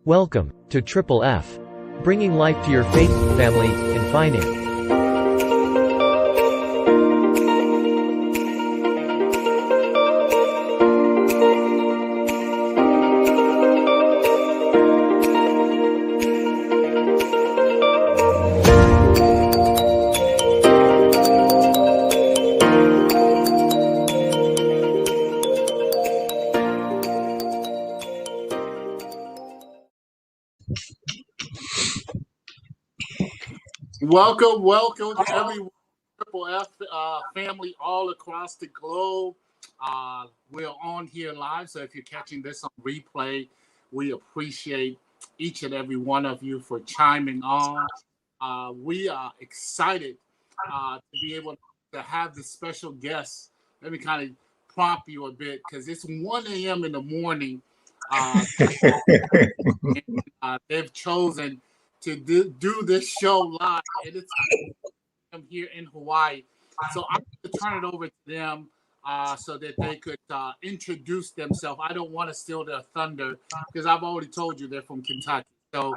Welcome to Triple F, bringing life to your faith, family, and finance. Welcome everyone, Triple F family all across the globe. We're on here live, so if you're catching this on replay, we appreciate each and every one of you for chiming on. We are excited to be able to have this special guest. Let me kind of prompt you a bit because it's 1 a.m. in the morning. And, they've chosen to do this show live, and it's here in Hawaii. So I'm going to turn it over to them so that they could introduce themselves. I don't want to steal their thunder because I've already told you they're from Kentucky. So,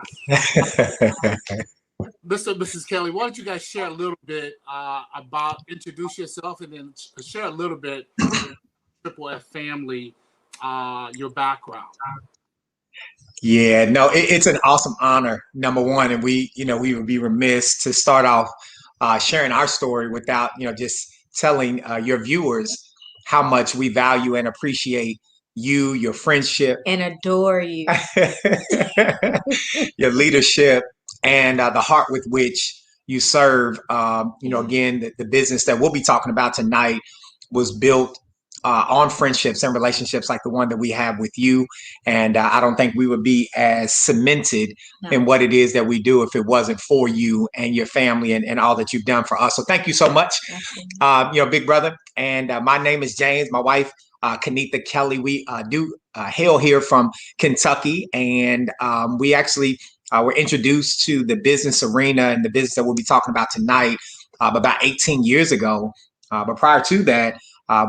Mrs. Kelly, why don't you guys share a little bit about introduce yourself and then share a little bit Triple F family, your background. Yeah, no, it's an awesome honor, number one, and we would be remiss to start off sharing our story without, just telling your viewers how much we value and appreciate you, your friendship, and adore you, your leadership, and the heart with which you serve. Again, the business that we'll be talking about tonight was built on friendships and relationships like the one that we have with you. And I don't think we would be as cemented in what it is that we do if it wasn't for you and your family and all that you've done for us. So thank you so much, big brother. And my name is James, my wife, KENNETHA Kelly. We do hail here from Kentucky. And we actually were introduced to the business arena and the business that we'll be talking about tonight about 18 years ago. But prior to that,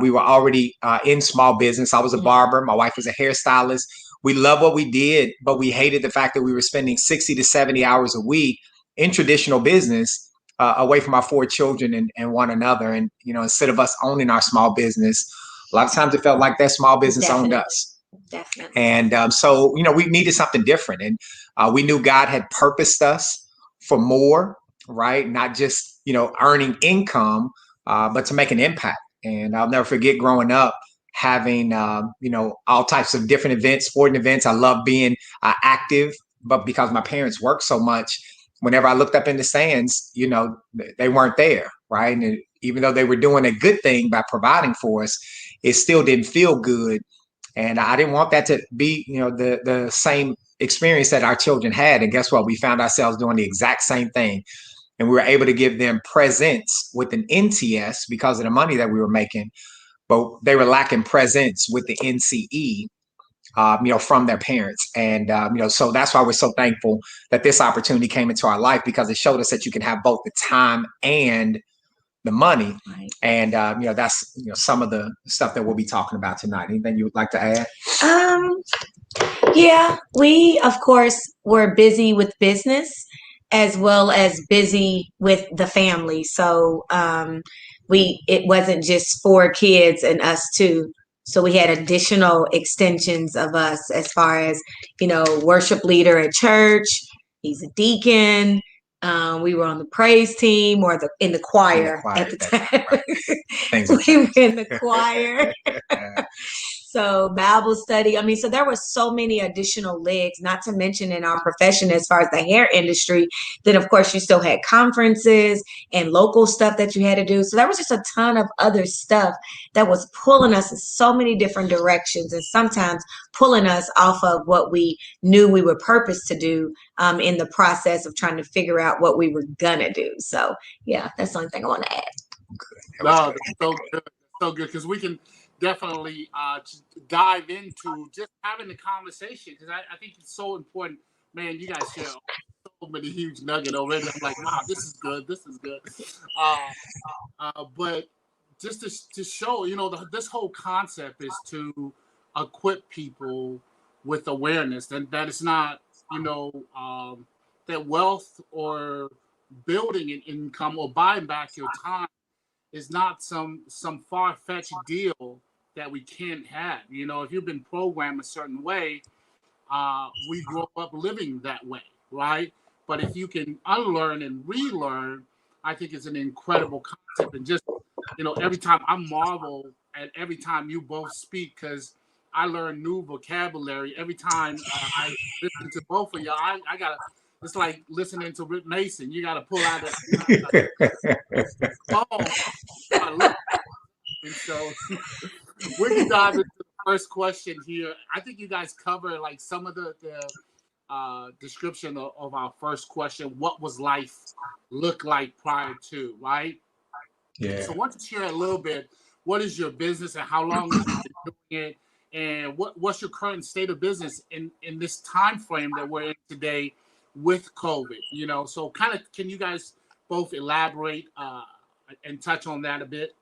we were already in small business. I was a barber. My wife was a hairstylist. We loved what we did, but we hated the fact that we were spending 60 to 70 hours a week in traditional business away from our 4 children and one another. And, instead of us owning our small business, a lot of times it felt like that small business owned us. Definitely. And so, we needed something different. And we knew God had purposed us for more, right? Not just, earning income, but to make an impact. And I'll never forget growing up, having, all types of different events, sporting events. I love being active, but because my parents worked so much, whenever I looked up in the stands, they weren't there, right? And even though they were doing a good thing by providing for us, it still didn't feel good. And I didn't want that to be, the same experience that our children had. And guess what? We found ourselves doing the exact same thing. And we were able to give them presents with an NTS because of the money that we were making, but they were lacking presents with the NCE, from their parents. And, so that's why we're so thankful that this opportunity came into our life, because it showed us that you can have both the time and the money. Right. And, that's, some of the stuff that we'll be talking about tonight. Anything you would like to add? Yeah, we, of course, were busy with business as well as busy with the family. So it wasn't just 4 kids and us 2. So we had additional extensions of us as far as, worship leader at church. He's a deacon. We were on the praise team or in the choir at the time. Right. We were in the choir. So Bible study. So there were so many additional legs, not to mention in our profession, as far as the hair industry, then of course you still had conferences and local stuff that you had to do. So there was just a ton of other stuff that was pulling us in so many different directions, and sometimes pulling us off of what we knew we were purposed to do in the process of trying to figure out what we were gonna do. So yeah, that's the only thing I want to add. No, that's so good. So good, because we can definitely dive into just having the conversation, because I think it's so important. Man, you guys share so many huge nuggets already. I'm like, wow, this is good. This is good. But just to show, this whole concept is to equip people with awareness, and that it's not you know, that wealth or building an income or buying back your time is not some far-fetched deal that we can't have. You know, if you've been programmed a certain way, we grow up living that way, right? But if you can unlearn and relearn, I think it's an incredible concept. And just, you know, every time I marvel at every time you both speak, because I learn new vocabulary every time I listen to both of y'all. I gotta. It's like listening to Rick Mason. You gotta pull out a phone. And so we can dive into the first question here. I think you guys cover like some of the description of our first question. What was life look like prior to, right? Yeah. So why don't you share a little bit? What is your business and how long have you been doing it? And what's your current state of business in this time frame that we're in today with COVID? You know, so kind of can you guys both elaborate and touch on that a bit?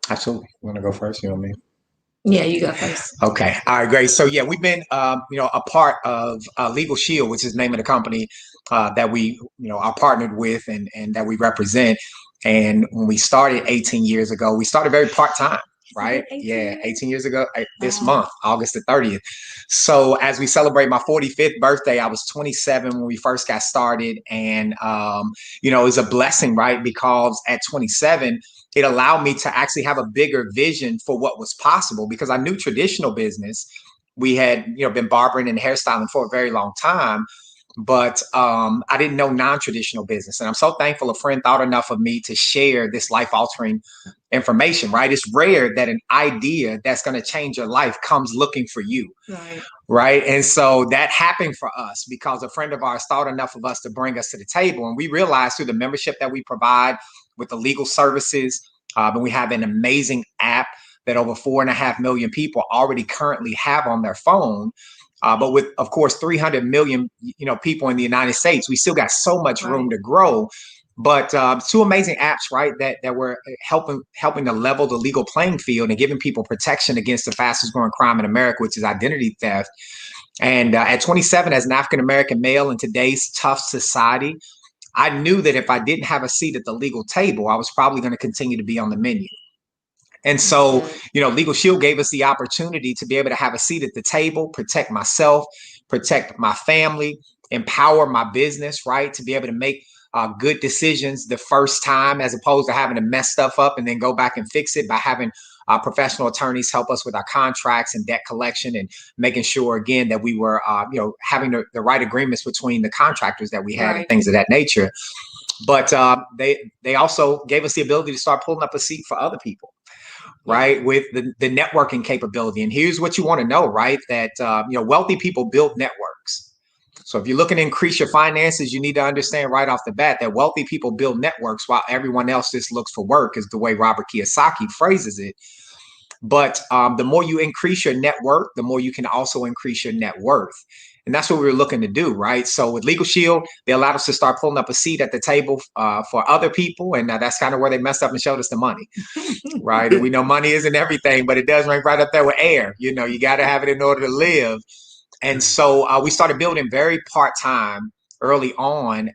Absolutely. You want to go first? You know me? Yeah, you go first. Okay. All right, great. So yeah, we've been, a part of Legal Shield, which is the name of the company that we, are partnered with and that we represent. And when we started 18 years ago, we started very part-time, right? 18 years ago, this month, August the 30th. So as we celebrate my 45th birthday, I was 27 when we first got started. And, it was a blessing, right? Because at 27, it allowed me to actually have a bigger vision for what was possible, because I knew traditional business. We had, been barbering and hairstyling for a very long time, but I didn't know non-traditional business. And I'm so thankful a friend thought enough of me to share this life-altering information, right? It's rare that an idea that's going to change your life comes looking for you. Right. And so that happened for us because a friend of ours thought enough of us to bring us to the table. And we realized through the membership that we provide with the legal services, and we have an amazing app that over 4.5 million people already currently have on their phone. But with, of course, 300 million, people in the United States, we still got so much room to grow. But two amazing apps, right, that were helping to level the legal playing field and giving people protection against the fastest growing crime in America, which is identity theft. And at 27, as an African-American male in today's tough society, I knew that if I didn't have a seat at the legal table, I was probably going to continue to be on the menu. And so, Legal Shield gave us the opportunity to be able to have a seat at the table, protect myself, protect my family, empower my business, right? To be able to make good decisions the first time, as opposed to having to mess stuff up and then go back and fix it by having professional attorneys help us with our contracts and debt collection and making sure, again, that we were, having the right agreements between the contractors that we had and things of that nature. But they also gave us the ability to start pulling up a seat for other people. Right, with the networking capability. And here's what you want to know, right? That, wealthy people build networks. So if you're looking to increase your finances, you need to understand right off the bat that wealthy people build networks while everyone else just looks for work, is the way Robert Kiyosaki phrases it. But the more you increase your network, the more you can also increase your net worth. And that's what we were looking to do, right? So with Legal Shield, they allowed us to start pulling up a seat at the table for other people. And that's kind of where they messed up and showed us the money, right? We know money isn't everything, but it does rank right up there with air. You got to have it in order to live. And so we started building very part-time early on,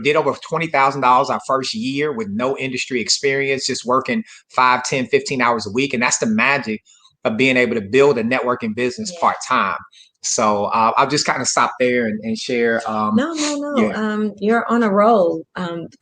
did over $20,000 our first year with no industry experience, just working 5, 10, 15 hours a week. And that's the magic of being able to build a networking business part-time. So I'll just kind of stop there and share. No. You're on a roll.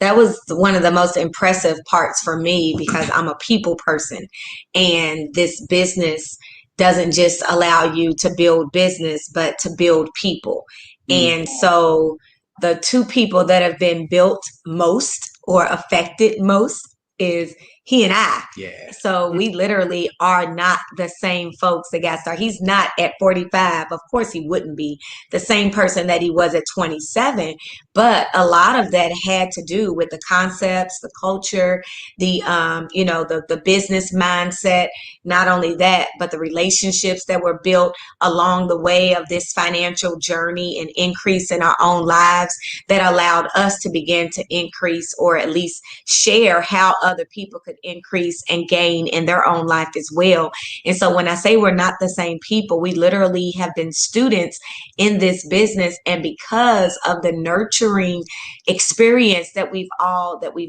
That was one of the most impressive parts for me, because I'm a people person, and this business doesn't just allow you to build business, but to build people. And so the two people that have been built most or affected most is he and I. Yeah. So we literally are not the same folks that got started. He's not at 45. Of course, he wouldn't be the same person that he was at 27. But a lot of that had to do with the concepts, the culture, the the business mindset. Not only that, but the relationships that were built along the way of this financial journey and increase in our own lives that allowed us to begin to increase, or at least share how other people could could increase and gain in their own life as well. And so when I say we're not the same people, we literally have been students in this business. And because of the nurturing experience that we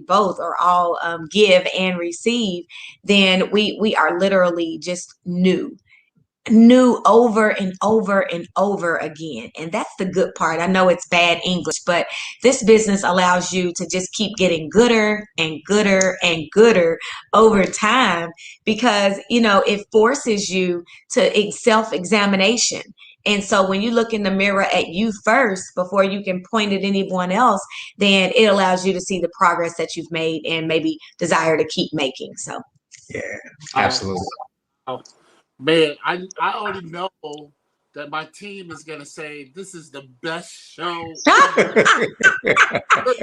both or all give and receive, then we are literally just new over and over and over again. And that's the good part. I know it's bad English, but this business allows you to just keep getting gooder and gooder and gooder over time, because, you know, it forces you to self-examination. And so when you look in the mirror at you first before you can point at anyone else, then it allows you to see the progress that you've made and maybe desire to keep making. So Yeah, absolutely. Man, I already know that my team is gonna say this is the best show.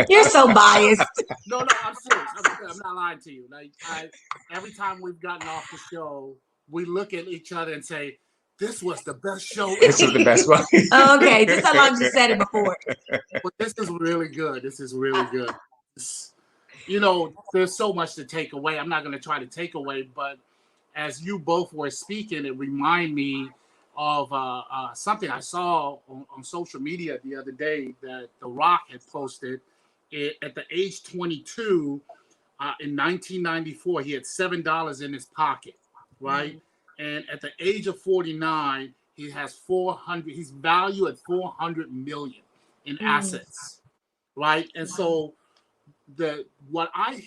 You're so biased. No, I'm serious. I'm not lying to you. Like, every time we've gotten off the show, we look at each other and say, "This was the best show." This is the best one. Okay, just how long as you said it before. But this is really good. This is really good. You know, there's so much to take away. I'm not going to try to take away, but as you both were speaking, it reminded me of something I saw on social media the other day that The Rock had posted. At the age 22, in 1994, he had $7 in his pocket, right? And at the age of 49, he has 400. He's valued at 400 million in assets, right? And so when I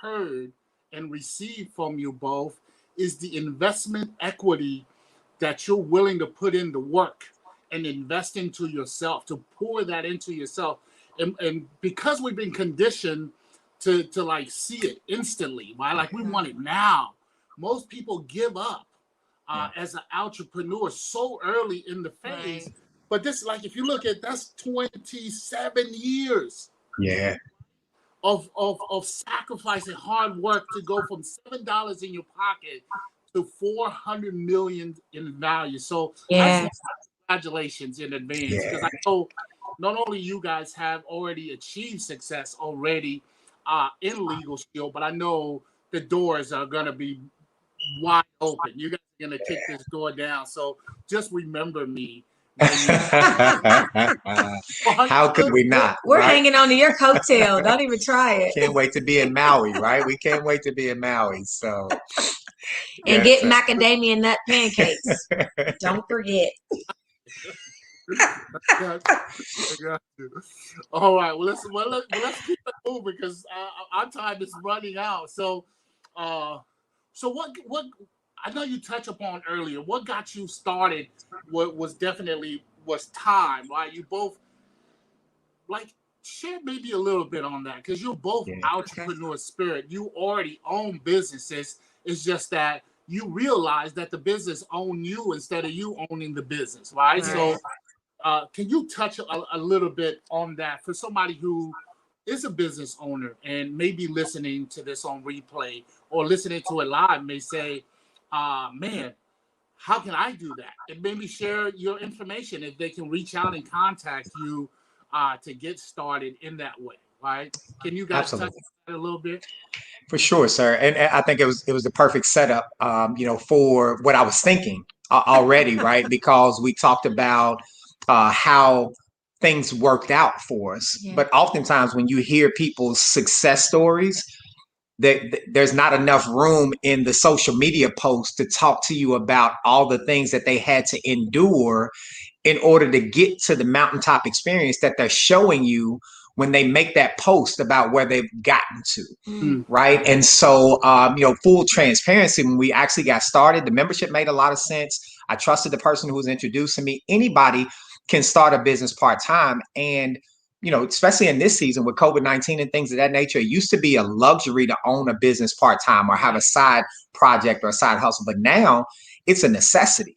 heard and received from you both is the investment equity that you're willing to put in the work and invest into yourself, to pour that into yourself. And because we've been conditioned to like see it instantly, right? Like we want it now. Most people give up as an entrepreneur so early in the phase. Right. But this, like, if you look at, that's 27 years. Yeah. Of sacrifice and hard work to go from $7 in your pocket to 400 million in value. So congratulations in advance, because I know not only you guys have already achieved success already in Legal Shield, but I know the doors are going to be wide open. You guys are going to kick this door down. So just remember me. How could we not? We're hanging on to your coattail. Don't even try it. Can't wait to be in Maui, right? We can't wait to be in Maui. So and get macadamia nut pancakes. Don't forget. All right. Well, let's keep it moving because our time is running out. So what I know you touched upon earlier, what got you started was time, right? You both, like, share maybe a little bit on that, because you're both entrepreneur spirit. You already own businesses. It's just that you realize that the business own you instead of you owning the business, right? So can you touch a little bit on that for somebody who is a business owner and maybe listening to this on replay or listening to it live may say, man, how can I do that? And maybe share your information if they can reach out and contact you to get started in that way, right? Can you guys touch on that a little bit? For sure, sir. And I think it was the perfect setup, for what I was thinking already, right? Because we talked about how things worked out for us. Yeah. But oftentimes when you hear people's success stories, there's not enough room in the social media posts to talk to you about all the things that they had to endure in order to get to the mountaintop experience that they're showing you when they make that post about where they've gotten to, right? And so, full transparency, when we actually got started, the membership made a lot of sense. I trusted the person who was introducing me. Anybody can start a business part-time. And especially in this season with COVID-19 and things of that nature, it used to be a luxury to own a business part-time or have a side project or a side hustle. But now it's a necessity,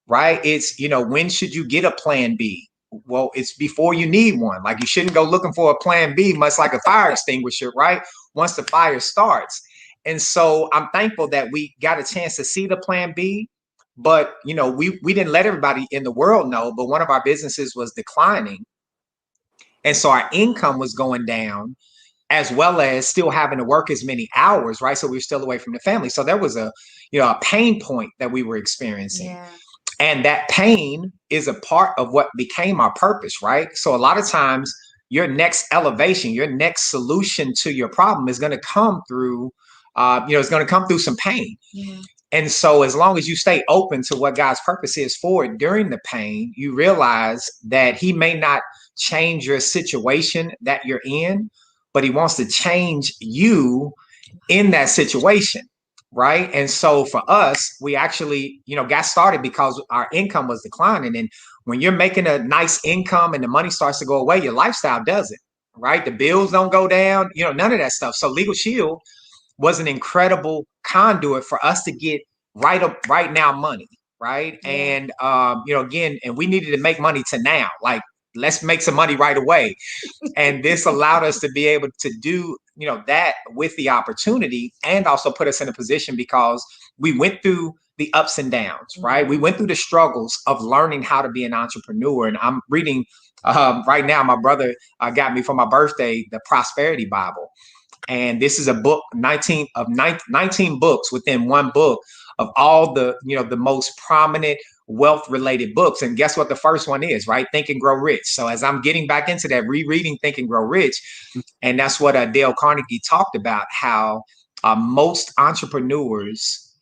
right? It's, when should you get a plan B? Well, it's before you need one. Like, you shouldn't go looking for a plan B, much like a fire extinguisher, right? Once the fire starts. And so I'm thankful that we got a chance to see the plan B. But, we didn't let everybody in the world know, but one of our businesses was declining. And so our income was going down as well as still having to work as many hours, right? So we were still away from the family. So there was a pain point that we were experiencing. Yeah. And that pain is a part of what became our purpose, right? So a lot of times your next elevation, your next solution to your problem is going to come through, it's going to come through some pain. Yeah. And so as long as you stay open to what God's purpose is for it during the pain, you realize that he may not change your situation that you're in, but he wants to change you in that situation. Right. And so for us, we actually, got started because our income was declining. And when you're making a nice income and the money starts to go away, your lifestyle doesn't. Right. The bills don't go down, none of that stuff. So Legal Shield was an incredible conduit for us to get right now money. Right. Yeah. And, again, and we needed to make money to now. Like, let's make some money right away. And this allowed us to be able to do, that with the opportunity, and also put us in a position because we went through the ups and downs, right? We went through the struggles of learning how to be an entrepreneur. And I'm reading right now, my brother got me for my birthday, the Prosperity Bible. And this is a book, 19 books within one book of all the, the most prominent wealth related books. And guess what the first one is, right? Think and Grow Rich. So as I'm getting back into that, rereading Think and Grow Rich, and that's what Dale Carnegie talked about, how most entrepreneurs,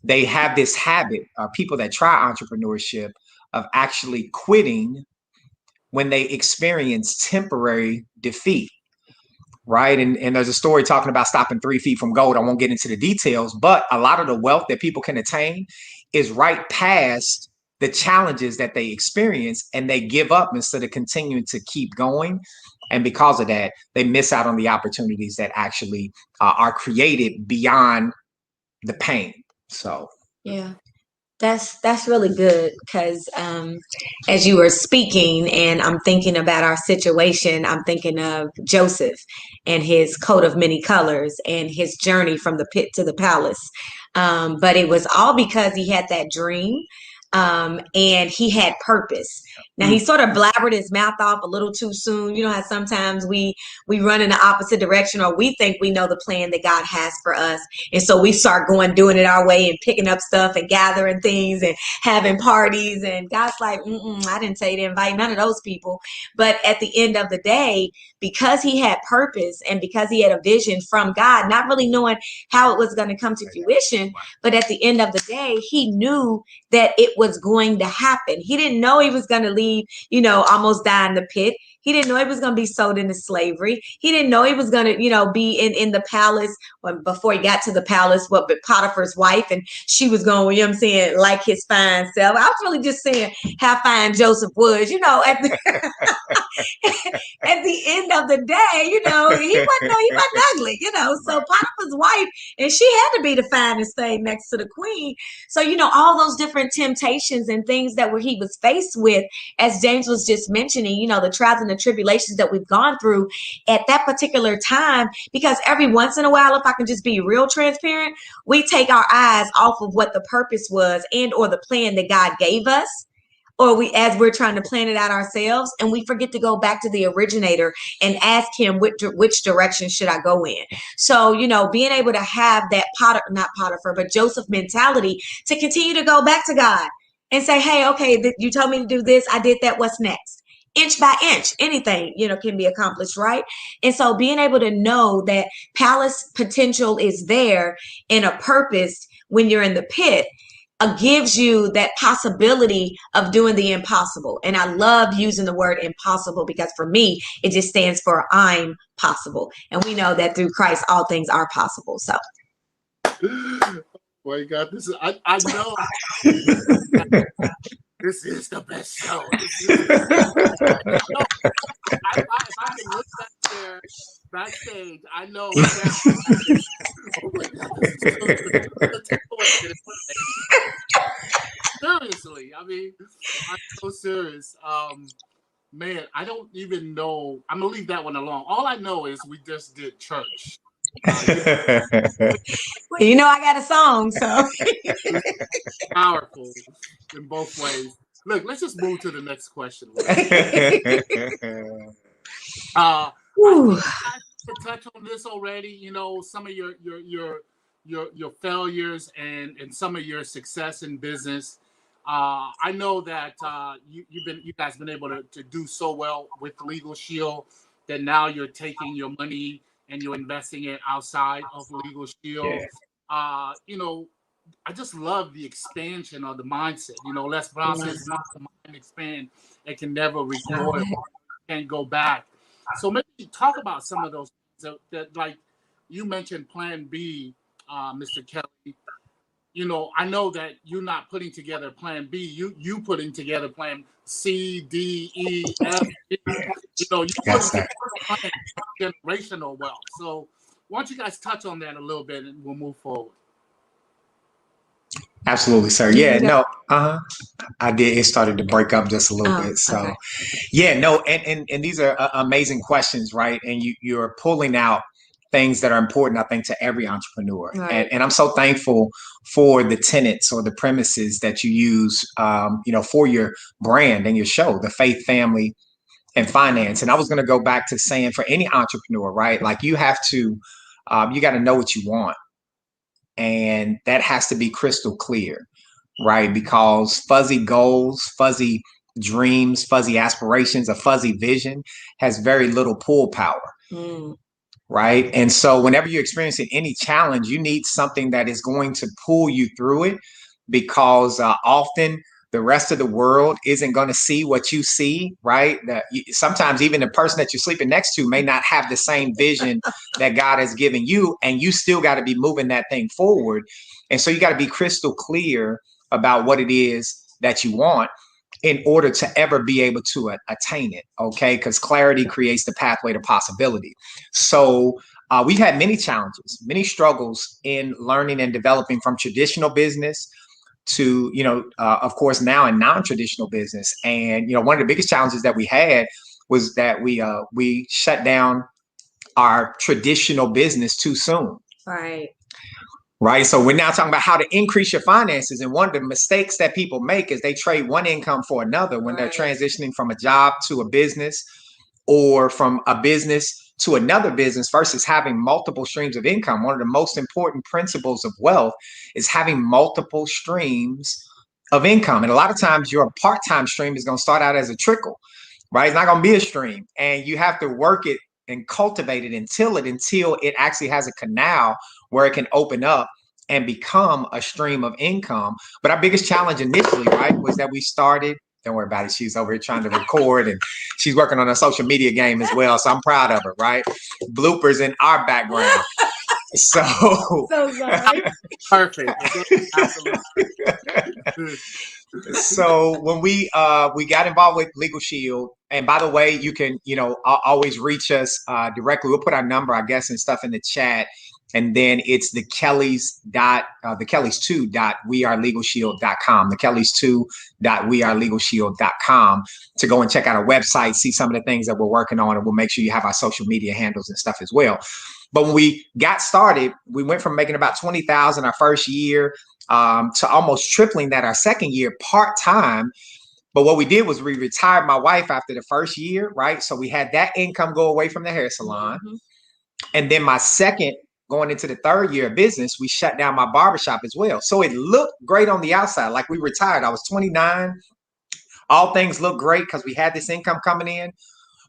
they have this habit, people that try entrepreneurship, of actually quitting when they experience temporary defeat. Right. And there's a story talking about stopping 3 feet from gold. I won't get into the details, but a lot of the wealth that people can attain is right past the challenges that they experience, and they give up instead of continuing to keep going. And because of that, they miss out on the opportunities that actually are created beyond the pain. So, yeah. That's really good, because as you were speaking and I'm thinking about our situation, I'm thinking of Joseph and his coat of many colors and his journey from the pit to the palace. But it was all because he had that dream, and he had purpose. Now he sort of blabbered his mouth off a little too soon. You know how sometimes we run in the opposite direction, or we think we know the plan that God has for us. And so we start doing it our way and picking up stuff and gathering things and having parties. And God's like, I didn't tell you to invite none of those people. But at the end of the day, because he had purpose and because he had a vision from God, not really knowing how it was going to come to fruition, but at the end of the day, he knew that it was going to happen. He didn't know he was going to leave, almost die in the pit. He didn't know he was going to be sold into slavery. He didn't know he was going to, be in the palace before he got to the palace, but Potiphar's wife, and she was going, like his fine self. I was really just saying how fine Joseph was, at the, at the end of the day, he wasn't ugly, so Potiphar's wife, and she had to be the finest thing next to the queen. So, all those different temptations and things that he was faced with, as James was just mentioning, the trials and the tribulations that we've gone through at that particular time, because every once in a while, if I can just be real transparent, we take our eyes off of what the purpose was and or the plan that God gave us, or as we're trying to plan it out ourselves, and we forget to go back to the originator and ask him which direction should I go in. So, being able to have that not Potiphar, but Joseph mentality to continue to go back to God and say, hey, okay, you told me to do this. I did that. What's next? Inch by inch, anything, can be accomplished, right? And so being able to know that palace potential is there in a purpose when you're in the pit, gives you that possibility of doing the impossible. And I love using the word impossible because for me, it just stands for I'm possible. And we know that through Christ, all things are possible. So. Boy, God, I know this is the best show. If I can look back there backstage, I know. Oh my God, seriously, I mean, I'm so serious. Man, I don't even know. I'm gonna leave that one alone. All I know is we just did church. I got a song, so powerful in both ways. Look, let's just move to the to touch on this already. You know, some of your failures and some of your success in business. I know that you guys been able to do so well with Legal Shield that now you're taking your money and you're investing it outside of Legal Shield. You know, I just love the expansion of the mindset. You know, let's process, not the mind expand. It can never recoil, can't go back. So maybe talk about some of those things that like you mentioned, Plan B, Mr. Kelly. You know, I know that you're not putting together Plan B. You putting together Plan C, D, E, F. G. You know, you putting together plan generational wealth. So why don't you guys touch on that a little bit, and we'll move forward. Absolutely, sir. Yeah, no, I did. It started to break up just a little bit. So, okay. Yeah, no, and these are amazing questions, right? And you're pulling out things that are important, I think, to every entrepreneur. Right. And I'm so thankful for the tenets or the premises that you use, you know, for your brand and your show, the Faith, Family, and Finance. And I was going to go back to saying for any entrepreneur, right? Like you have to, you got to know what you want. And that has to be crystal clear, right? Because fuzzy goals, fuzzy dreams, fuzzy aspirations, a fuzzy vision has very little pull power, right? And so whenever you're experiencing any challenge, you need something that is going to pull you through it, because often the rest of the world isn't going to see what you see, right? Sometimes even the person that you're sleeping next to may not have the same vision that God has given you, and you still got to be moving that thing forward. And so you got to be crystal clear about what it is that you want in order to ever be able to attain it, okay? Because clarity creates the pathway to possibility. So we've had many challenges, many struggles in learning and developing from traditional business to, you know, of course, now in non-traditional business. And, you know, one of the biggest challenges that we had was that we shut down our traditional business too soon. Right. So we're now talking about how to increase your finances. And one of the mistakes that people make is they trade one income for another when they're transitioning from a job to a business, or from a business to another business, versus having multiple streams of income. One of the most important principles of wealth is having multiple streams of income. And a lot of times your part-time stream is going to start out as a trickle, right? It's not going to be a stream, and you have to work it and cultivate it until it actually has a canal where it can open up and become a stream of income. But our biggest challenge initially, right, was that we started. Don't worry about it. She's over here trying to record, and she's working on a social media game as well. So I'm proud of her, right? Bloopers in our background. So sorry. Perfect. So when we got involved with Legal Shield, and by the way, you can, you know, always reach us directly. We'll put our number, I guess, and stuff in the chat. And then it's the Kellys2.wearelegalshield.com, the Kellys2.wearelegalshield.com, to go and check out our website, see some of the things that we're working on, and we'll make sure you have our social media handles and stuff as well. But when we got started, we went from making about $20,000 our first year to almost tripling that our second year part-time. But what we did was we retired my wife after the first year, right? So we had that income go away from the hair salon. And then my second, going into the third year of business, we shut down my barbershop as well. So it looked great on the outside, like we retired. I was 29. All things looked great because we had this income coming in.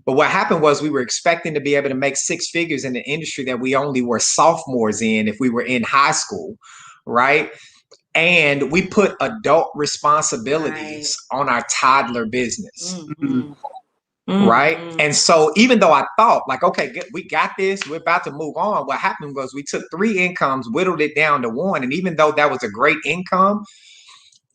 But what happened was we were expecting to be able to make six figures in an industry that we only were sophomores in if we were in high school, right? And we put adult responsibilities on our toddler business. Right. And so even though I thought like, okay, we got this, we're about to move on, what happened was we took 3 incomes, whittled it down to 1. And even though that was a great income,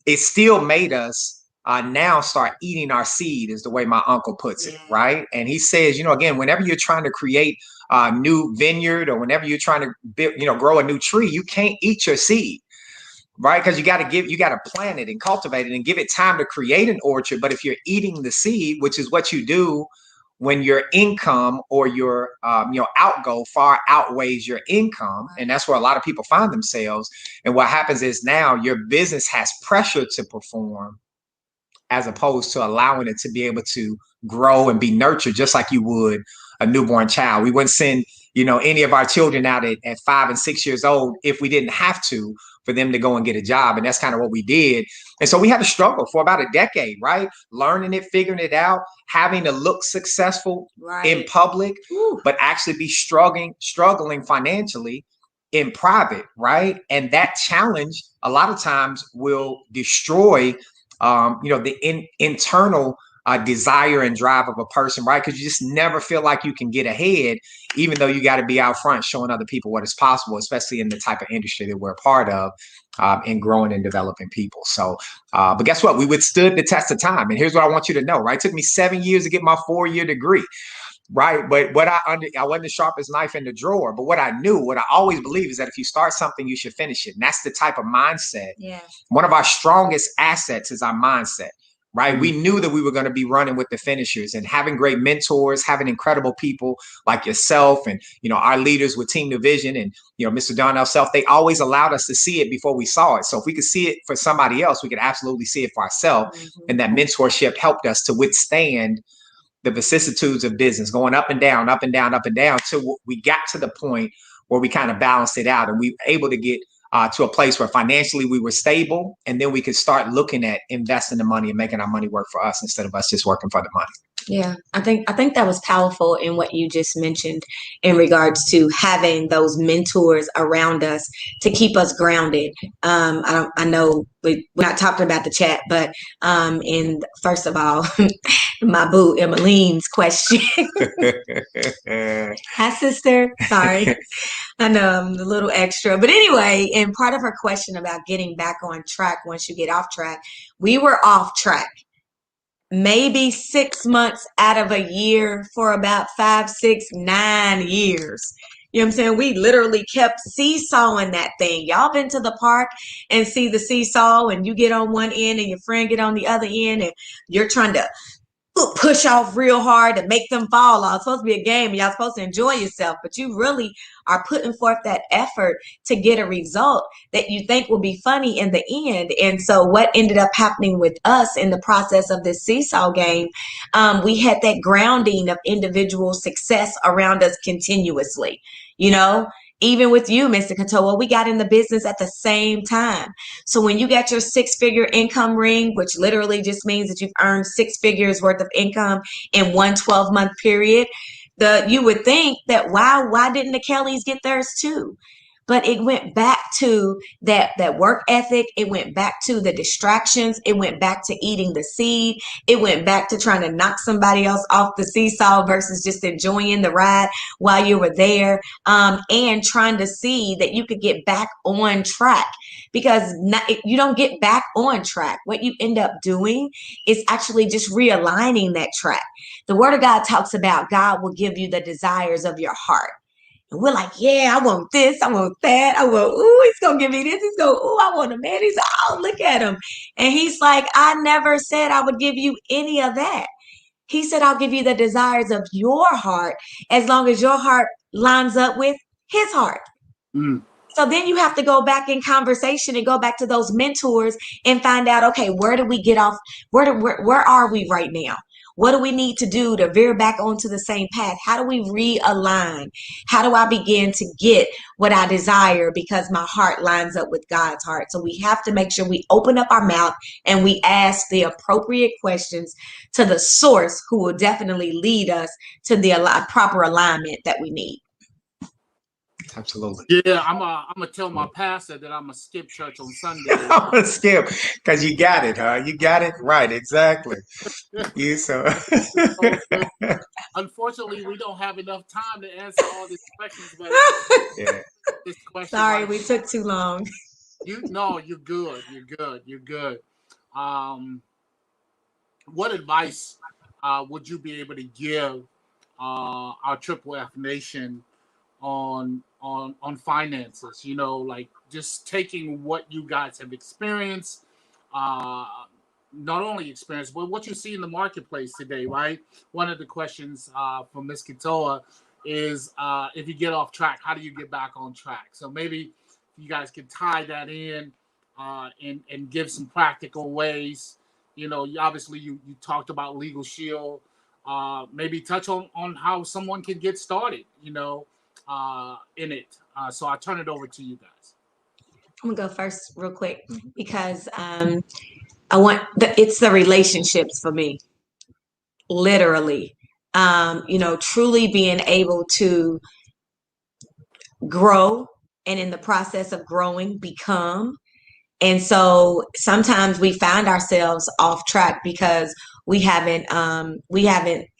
it still made us now start eating our seed, is the way my uncle puts it. Right. And he says, you know, again, whenever you're trying to create a new vineyard, or whenever you're trying to build, you know, grow a new tree, you can't eat your seed. Right. Because you got to plant it and cultivate it and give it time to create an orchard. But if you're eating the seed, which is what you do when your income or your outgo far outweighs your income, and that's where a lot of people find themselves. And what happens is now your business has pressure to perform, as opposed to allowing it to be able to grow and be nurtured just like you would a newborn child. We wouldn't send any of our children out at 5 and 6 years old if we didn't have to for them to go and get a job. And that's kind of what we did. And so we had to struggle for about a decade, right? Learning it, figuring it out, having to look successful in public, but actually be struggling financially in private, right? And that challenge a lot of times will destroy, the internal desire and drive of a person, right? Because you just never feel like you can get ahead, even though you got to be out front showing other people what is possible, especially in the type of industry that we're a part of, in growing and developing people. So, but guess what? We withstood the test of time. And here's what I want you to know, right? It took me 7 years to get my 4-year degree. Right. But I wasn't the sharpest knife in the drawer. But what I always believe is that if you start something, you should finish it. And that's the type of mindset. Yeah. One of our strongest assets is our mindset. Right. Mm-hmm. We knew that we were going to be running with the finishers, and having great mentors, having incredible people like yourself and, our leaders with Team Division and, Mr. Darnell Self, they always allowed us to see it before we saw it. So if we could see it for somebody else, we could absolutely see it for ourselves. Mm-hmm. And that mentorship helped us to withstand the vicissitudes of business, going up and down, up and down, up and down, till we got to the point where we kind of balanced it out, and we were able to get to a place where financially we were stable, and then we could start looking at investing the money and making our money work for us instead of us just working for the money. Yeah, I think that was powerful in what you just mentioned in regards to having those mentors around us to keep us grounded. I know we're not talking about the chat, but in first of all, my boo Emmeline's question. Hi, sister. Sorry, I know I'm a little extra, but anyway, in part of her question about getting back on track once you get off track, we were off track. Maybe 6 months out of a year for about 5, 6, 9 years. You know what I'm saying? We literally kept seesawing that thing. Y'all been to the park and see the seesaw, and you get on one end and your friend get on the other end, and you're trying to push off real hard to make them fall off. It's supposed to be a game and y'all supposed to enjoy yourself, but you really are putting forth that effort to get a result that you think will be funny in the end. And so what ended up happening with us in the process of this seesaw game, we had that grounding of individual success around us continuously, even with you, Mr. Katoa, we got in the business at the same time. So when you got your 6-figure income ring, which literally just means that you've earned 6 figures worth of income in one 12-month period, you would think that, why didn't the Kellys get theirs too? But it went back to that work ethic. It went back to the distractions. It went back to eating the seed. It went back to trying to knock somebody else off the seesaw versus just enjoying the ride while you were there, and trying to see that you could get back on track. Because you don't get back on track. What you end up doing is actually just realigning that track. The Word of God talks about God will give you the desires of your heart. And we're like, yeah, I want this, I want that, I want, he's going to give me this, he's going, I want a man, he's, look at him. And he's like, I never said I would give you any of that. He said, I'll give you the desires of your heart as long as your heart lines up with his heart. Mm. So then you have to go back in conversation and go back to those mentors and find out, okay, where do we get off? Where are we right now? What do we need to do to veer back onto the same path? How do we realign? How do I begin to get what I desire because my heart lines up with God's heart? So we have to make sure we open up our mouth and we ask the appropriate questions to the source who will definitely lead us to the proper alignment that we need. Absolutely. Yeah, I'm gonna tell my pastor that I'm gonna skip church on Sunday. I'm gonna skip because you got it, huh? You got it right, exactly. Unfortunately, we don't have enough time to answer all these questions. But yeah. This question, sorry, we took too long. You're good. You're good. What advice would you be able to give our Triple F Nation on finances, like just taking what you guys have experienced, not only experience, but what you see in the marketplace today, right? One of the questions from Ms. Katoa is if you get off track, how do you get back on track? So maybe you guys can tie that in and give some practical ways. Obviously you talked about Legal Shield, maybe touch on how someone can get started, in it. So I turn it over to you guys. I'm gonna go first real quick because it's the relationships for me, literally. Truly being able to grow and in the process of growing become. And so sometimes we find ourselves off track because we haven't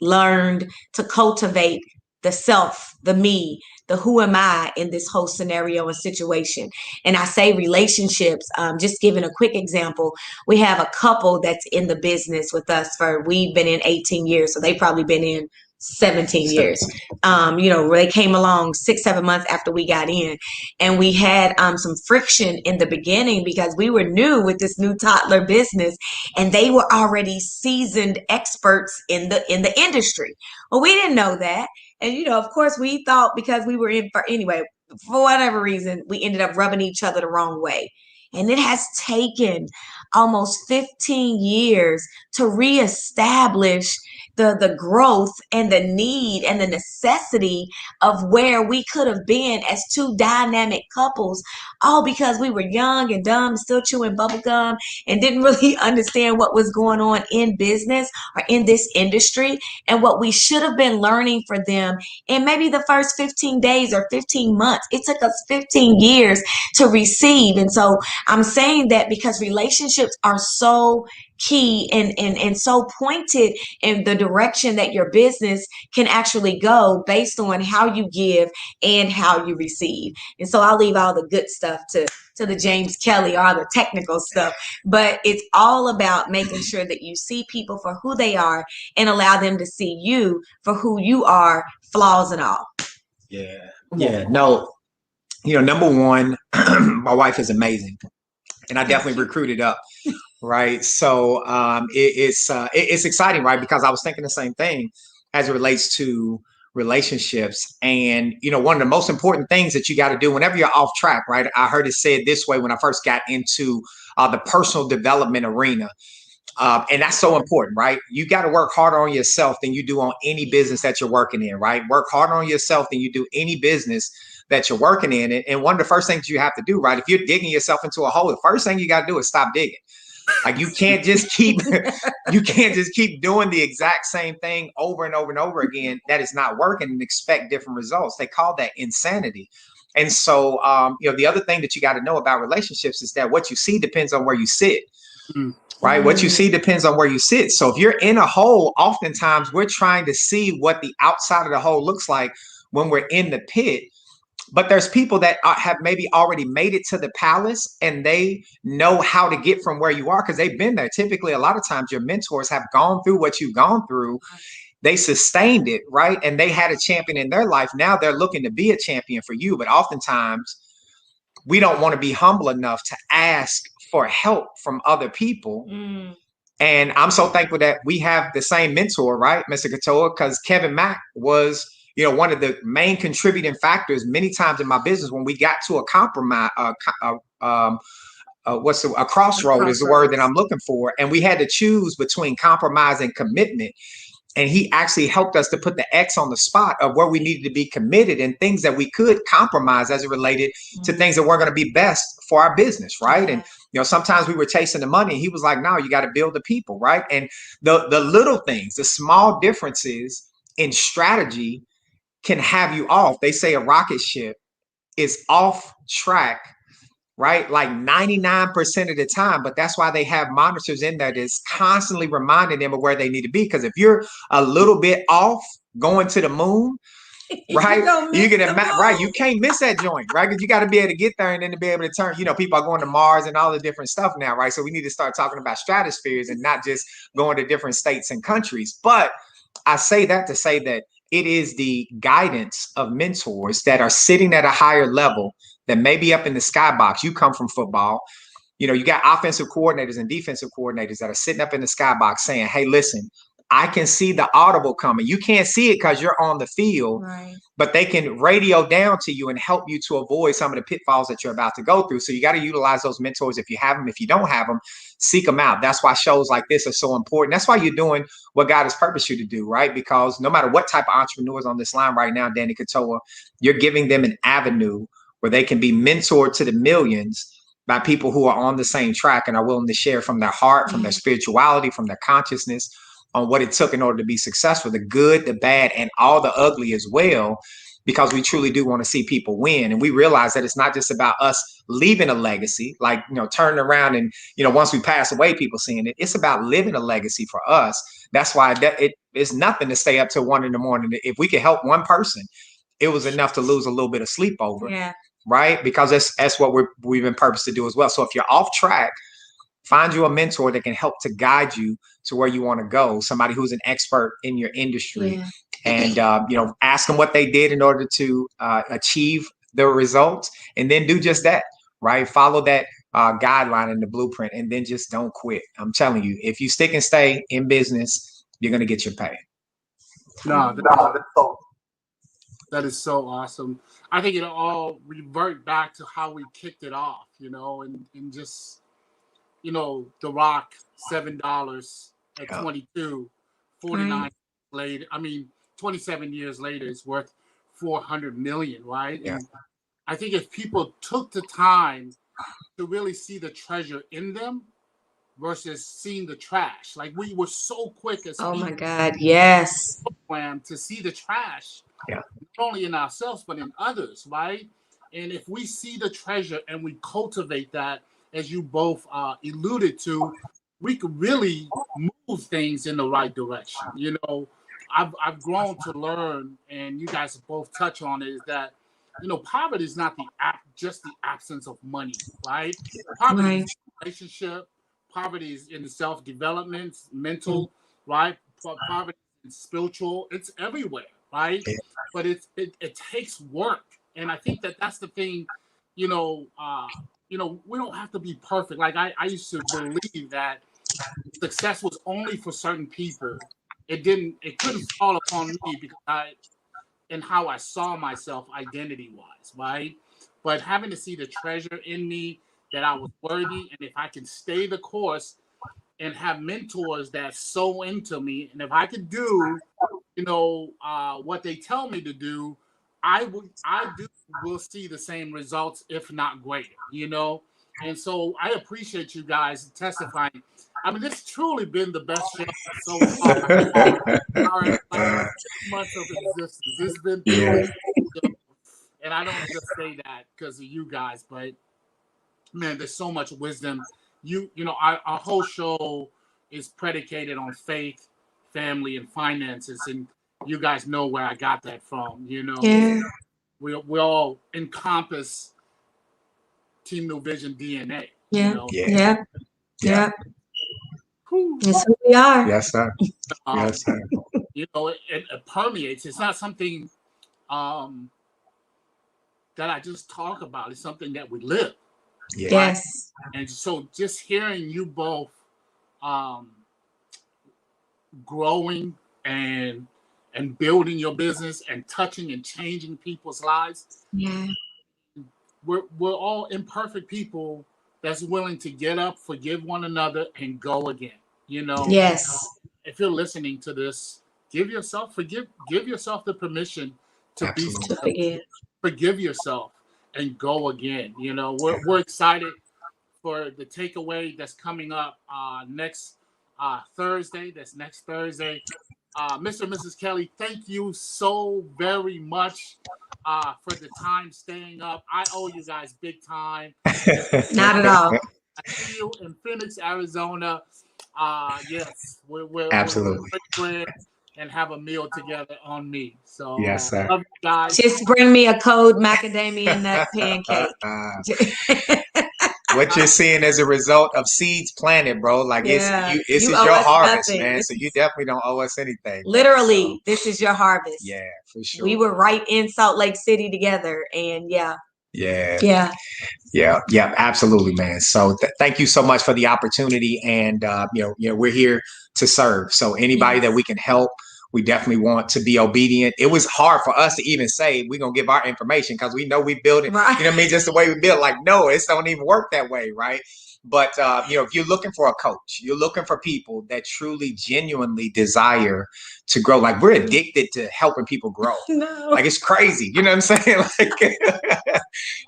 learned to cultivate the self, the me, the who am I in this whole scenario and situation. And I say relationships, just giving a quick example, we have a couple that's in the business with us we've been in 18 years, so they've probably been in 17 years. They came along 6-7 months after we got in, and we had some friction in the beginning because we were new with this new toddler business, and they were already seasoned experts in the industry. Well, we didn't know that, and of course, we thought because we were for whatever reason, we ended up rubbing each other the wrong way. And it has taken almost 15 years to reestablish the growth and the need and the necessity of where we could have been as two dynamic couples, all because we were young and dumb, still chewing bubble gum, and didn't really understand what was going on in business or in this industry, and what we should have been learning for them in maybe the first 15 days or 15 months. It took us 15 years to receive. And so I'm saying that because relationships are so key and so pointed in the direction that your business can actually go based on how you give and how you receive. And so I'll leave all the good stuff to the James Kelly, all the technical stuff, but it's all about making sure that you see people for who they are and allow them to see you for who you are, flaws and all. Yeah. No, number one, my wife is amazing, and I definitely recruited up. Right. So it's exciting, right? Because I was thinking the same thing as it relates to relationships. And, one of the most important things that you got to do whenever you're off track, right? I heard it said this way when I first got into the personal development arena. And that's so important, right? You got to work harder on yourself than you do on any business that you're working in, right? Work harder on yourself than you do any business that you're working in. And one of the first things you have to do, right? If you're digging yourself into a hole, the first thing you got to do is stop digging. Like you can't just keep doing the exact same thing over and over and over again that is not working and expect different results. They call that insanity. And so, the other thing that you got to know about relationships is that what you see depends on where you sit. Right. What you see depends on where you sit. So if you're in a hole, oftentimes we're trying to see what the outside of the hole looks like when we're in the pit. But there's people that have maybe already made it to the palace, and they know how to get from where you are because they've been there. Typically, a lot of times your mentors have gone through what you've gone through. They sustained it, right? And they had a champion in their life. Now they're looking to be a champion for you. But oftentimes we don't want to be humble enough to ask for help from other people. And I'm so thankful that we have the same mentor, right, Mr. Katoa, because Kevin Mack was one of the main contributing factors many times in my business when we got to a compromise, a crossroad is the word that I'm looking for. And we had to choose between compromise and commitment. And he actually helped us to put the X on the spot of where we needed to be committed and things that we could compromise as it related to things that were going to be best for our business, right? And sometimes we were chasing the money. And he was like, no, you got to build the people, right? And the little things, the small differences in strategy can have you off. They say a rocket ship is off track, right? Like 99% of the time, but that's why they have monitors in there that's constantly reminding them of where they need to be. Because if you're a little bit off going to the moon, right, you can't miss that joint, right? Because you got to be able to get there and then to be able to turn. People are going to Mars and all the different stuff now, right? So we need to start talking about stratospheres and not just going to different states and countries. But I say that to say that it is the guidance of mentors that are sitting at a higher level that may be up in the skybox. You come from football. You got offensive coordinators and defensive coordinators that are sitting up in the skybox saying, hey, listen, I can see the audible coming. You can't see it because you're on the field, Right. but they can radio down to you and help you to avoid some of the pitfalls that you're about to go through. So you got to utilize those mentors if you have them. If you don't have them, seek them out. That's why shows like this are so important. That's why you're doing what God has purposed you to do, right? Because no matter what type of entrepreneurs on this line right now, Danny Katoa, you're giving them an avenue where they can be mentored to the millions by people who are on the same track and are willing to share from their heart, from their spirituality, from their consciousness, on what it took in order to be successful, the good, the bad, and all the ugly as well, because we truly do want to see people win. And we realize that it's not just about us leaving a legacy, like, turning around and, once we pass away, people seeing it. It's about living a legacy for us. That's why it's nothing to stay up till 1 a.m. If we could help one person, it was enough to lose a little bit of sleep over. Yeah. Right? Because that's what we've been purposed to do as well. So if you're off track, find you a mentor that can help to guide you to where you want to go. Somebody who's an expert in your industry, and ask them what they did in order to achieve the results, and then do just that. Right? Follow that guideline and the blueprint, and then just don't quit. I'm telling you, if you stick and stay in business, you're gonna get your pay. That is so awesome. I think it'll all revert back to how we kicked it off, and just, The Rock, $7 at 22, 49 later. 27 years later, it's worth 400 million, right? Yeah. And I think if people took the time to really see the treasure in them versus seeing the trash, like we were so quick as oh my God, yes, to see the trash. Yeah. Not only in ourselves, but in others, right? And if we see the treasure and we cultivate that, as you both alluded to, we could really move things in the right direction. I've grown to learn, and you guys have both touched on it, is that, poverty is not just the absence of money, right? Poverty is relationship, poverty is in the self-development, mental, right? Poverty is spiritual, it's everywhere. Right, yeah. But it takes work, and I think that's the thing. We don't have to be perfect. Like I used to believe that success was only for certain people. It couldn't fall upon me because how I saw myself identity-wise, right? But having to see the treasure in me, that I was worthy, and if I can stay the course and have mentors that sow into me, and if I could do what they tell me to do, I will see the same results, if not greater, And so I appreciate you guys testifying. It's truly been the best show so far. Our 6 months of existence. It's been truly, and I don't just say that because of you guys, but man, there's so much wisdom. Our whole show is predicated on faith, family, and finances, and you guys know where I got that from. We all encompass Team New Vision DNA. Yeah. Yes, we are. Yes, sir. Yes, sir. It permeates. It's not something that I just talk about. It's something that we live. Yes. And so just hearing you both growing and building your business and touching and changing people's lives. Yeah. We're all imperfect people that's willing to get up, forgive one another, and go again. Yes. If you're listening to this, give yourself the permission to forgive yourself and go again. We're excited for the takeaway that's coming up next Thursday. That's next Thursday. Mr. and Mrs. Kelly, thank you so very much for the time staying up. I owe you guys big time. Not at all. I see you in Phoenix, Arizona. Yes, we're absolutely we're and have a meal together on me. So yes, sir. Love you guys. Just bring me a cold macadamia nut pancake. What you're seeing as a result of seeds planted, bro. Like this is your harvest, nothing. Man. So you definitely don't owe us anything. Literally, so, this is your harvest. Yeah, for sure. We were right in Salt Lake City together, and Yeah. Yeah. Yeah, absolutely, man. So thank you so much for the opportunity, and we're here to serve. So anybody that we can help, we definitely want to be obedient. It was hard for us to even say we're gonna give our information because we know we build it. Right. You know what I mean? Just the way we build. Like, no, it don't even work that way, right? But if you're looking for a coach, you're looking for people that truly, genuinely desire to grow. Like, we're addicted to helping people grow. No. Like, it's crazy. You know what I'm saying? Like,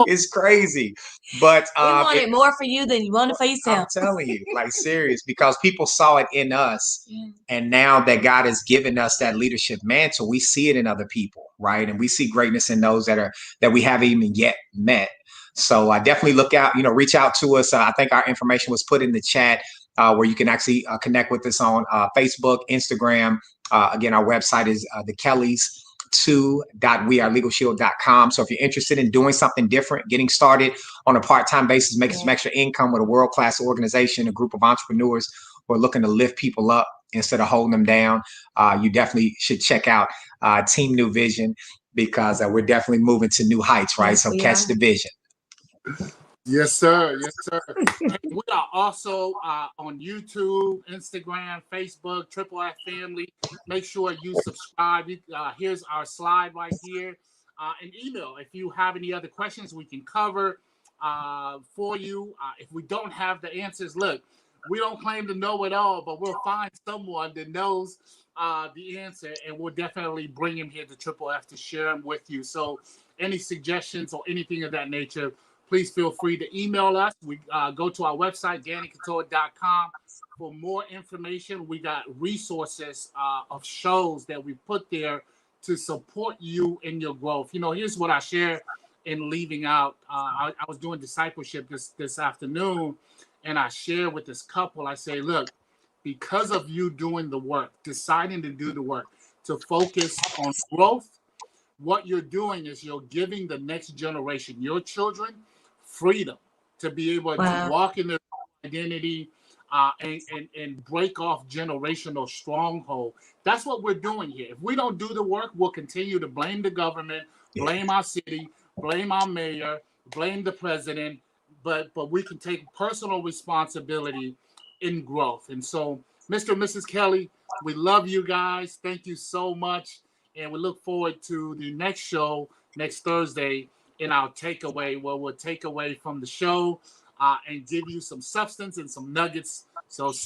it's crazy. But We wanted more for you than you wanted for I'm yourself. telling you, like, serious, because people saw it in us. And now that God has given us that leadership mantle, we see it in other people, right? And we see greatness in those that we haven't even yet met. So I definitely look out, reach out to us. I think our information was put in the chat where you can actually connect with us on Facebook, Instagram. Again, our website is the Kellys. 2.wearelegalshield.com. So if you're interested in doing something different, getting started on a part-time basis, making some extra income with a world-class organization, a group of entrepreneurs who are looking to lift people up instead of holding them down, you definitely should check out Team New Vision, because we're definitely moving to new heights, right? So catch the vision. Yes, sir. Yes, sir. Hey, we are also on YouTube, Instagram, Facebook, Triple F Family. Make sure you subscribe. Here's our slide right here. An email. If you have any other questions, we can cover for you. If we don't have the answers, look, we don't claim to know it all, but we'll find someone that knows the answer, and we'll definitely bring him here to Triple F to share them with you. So any suggestions or anything of that nature, please feel free to email us. We go to our website, DannyCouture.com, for more information. We got resources of shows that we put there to support you in your growth. Here's what I share in leaving out. I was doing discipleship this afternoon, and I share with this couple. I say, look, because of you doing the work, deciding to do the work, to focus on growth, what you're doing is you're giving the next generation, your children, freedom to be able to walk in their identity and break off generational stronghold. That's what we're doing here. If we don't do the work, we'll continue to blame the government, blame our city, blame our mayor, blame the president, but we can take personal responsibility in growth. And so, Mr. and Mrs. Kelly, we love you guys. Thank you so much. And we look forward to the next show next Thursday in our takeaway, where we'll take away from the show and give you some substance and some nuggets. So